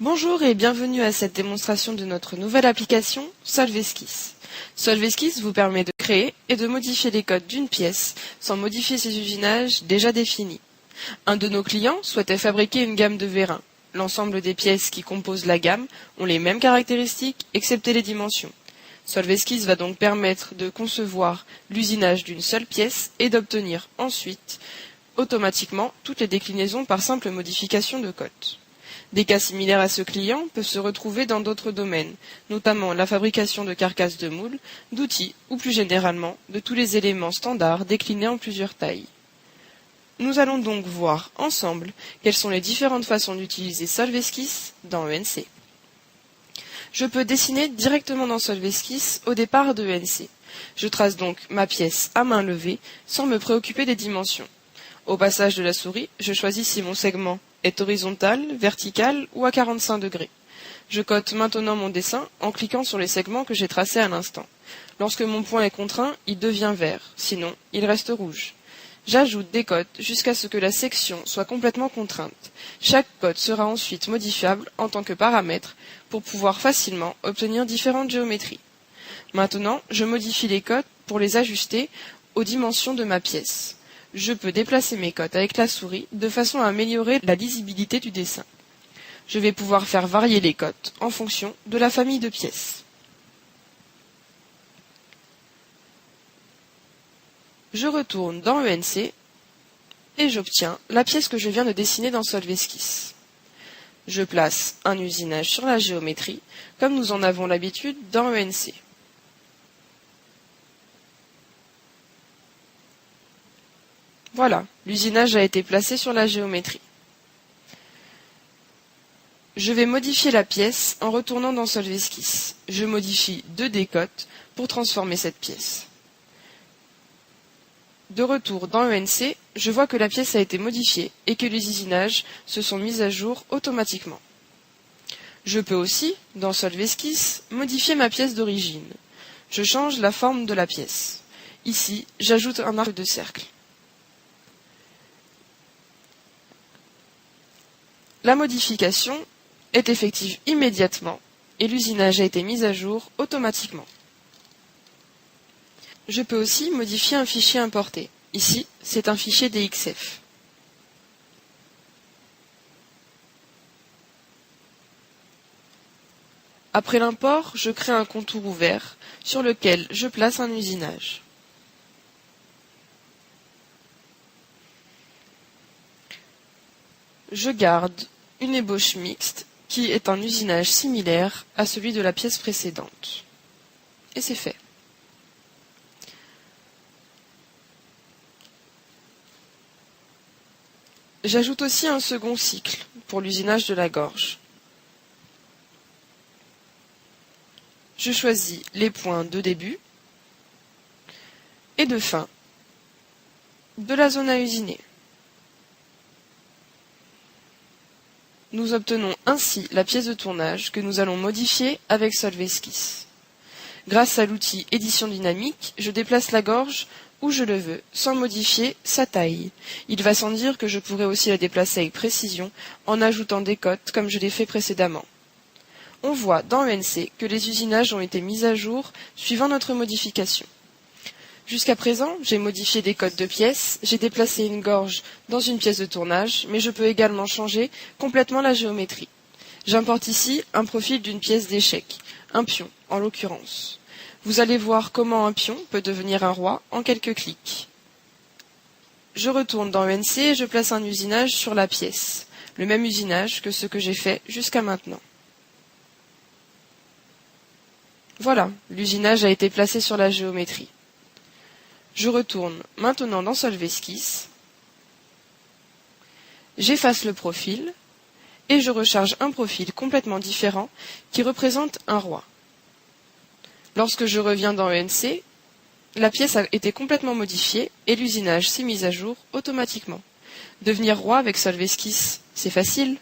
Bonjour et bienvenue à cette démonstration de notre nouvelle application Solvesquisse. Solvesquisse vous permet de créer et de modifier les codes d'une pièce sans modifier ses usinages déjà définis. Un de nos clients souhaitait fabriquer une gamme de vérins. L'ensemble des pièces qui composent la gamme ont les mêmes caractéristiques excepté les dimensions. Solvesquisse va donc permettre de concevoir l'usinage d'une seule pièce et d'obtenir ensuite automatiquement toutes les déclinaisons par simple modification de code. Des cas similaires à ce client peuvent se retrouver dans d'autres domaines, notamment la fabrication de carcasses de moules, d'outils ou plus généralement de tous les éléments standards déclinés en plusieurs tailles. Nous allons donc voir ensemble quelles sont les différentes façons d'utiliser Solvesquisse dans ENC. Je peux dessiner directement dans Solvesquisse au départ de ENC. Je trace donc ma pièce à main levée sans me préoccuper des dimensions. Au passage de la souris, je choisis si mon segment est horizontal, vertical ou à 45 degrés. Je cote maintenant mon dessin en cliquant sur les segments que j'ai tracés à l'instant. Lorsque mon point est contraint, il devient vert, sinon il reste rouge. J'ajoute des cotes jusqu'à ce que la section soit complètement contrainte. Chaque cote sera ensuite modifiable en tant que paramètre pour pouvoir facilement obtenir différentes géométries. Maintenant, je modifie les cotes pour les ajuster aux dimensions de ma pièce. Je peux déplacer mes cotes avec la souris de façon à améliorer la lisibilité du dessin. Je vais pouvoir faire varier les cotes en fonction de la famille de pièces. Je retourne dans ENC et j'obtiens la pièce que je viens de dessiner dans Solvesquisse. Je place un usinage sur la géométrie, comme nous en avons l'habitude dans ENC. Voilà, l'usinage a été placé sur la géométrie. Je vais modifier la pièce en retournant dans Solvesquisse. Je modifie 2 des cotes pour transformer cette pièce. De retour dans ENC, je vois que la pièce a été modifiée et que les usinages se sont mis à jour automatiquement. Je peux aussi, dans Solvesquisse, modifier ma pièce d'origine. Je change la forme de la pièce. Ici, j'ajoute un arc de cercle. La modification est effective immédiatement et l'usinage a été mis à jour automatiquement. Je peux aussi modifier un fichier importé. Ici, c'est un fichier DXF. Après l'import, je crée un contour ouvert sur lequel je place un usinage. Je garde une ébauche mixte qui est un usinage similaire à celui de la pièce précédente. Et c'est fait. J'ajoute aussi un second cycle pour l'usinage de la gorge. Je choisis les points de début et de fin de la zone à usiner. Nous obtenons ainsi la pièce de tournage que nous allons modifier avec Solvesquisse. Grâce à l'outil Édition dynamique, je déplace la gorge où je le veux, sans modifier sa taille. Il va sans dire que je pourrais aussi la déplacer avec précision en ajoutant des cotes comme je l'ai fait précédemment. On voit dans ENC que les usinages ont été mis à jour suivant notre modification. Jusqu'à présent, j'ai modifié des codes de pièces, j'ai déplacé une gorge dans une pièce de tournage, mais je peux également changer complètement la géométrie. J'importe ici un profil d'une pièce d'échec, un pion en l'occurrence. Vous allez voir comment un pion peut devenir un roi en quelques clics. Je retourne dans ENC et je place un usinage sur la pièce, le même usinage que ce que j'ai fait jusqu'à maintenant. Voilà, l'usinage a été placé sur la géométrie. Je retourne maintenant dans Solvesquisse, j'efface le profil et je recharge un profil complètement différent qui représente un roi. Lorsque je reviens dans ENC, la pièce a été complètement modifiée et l'usinage s'est mis à jour automatiquement. Devenir roi avec Solvesquisse, c'est facile.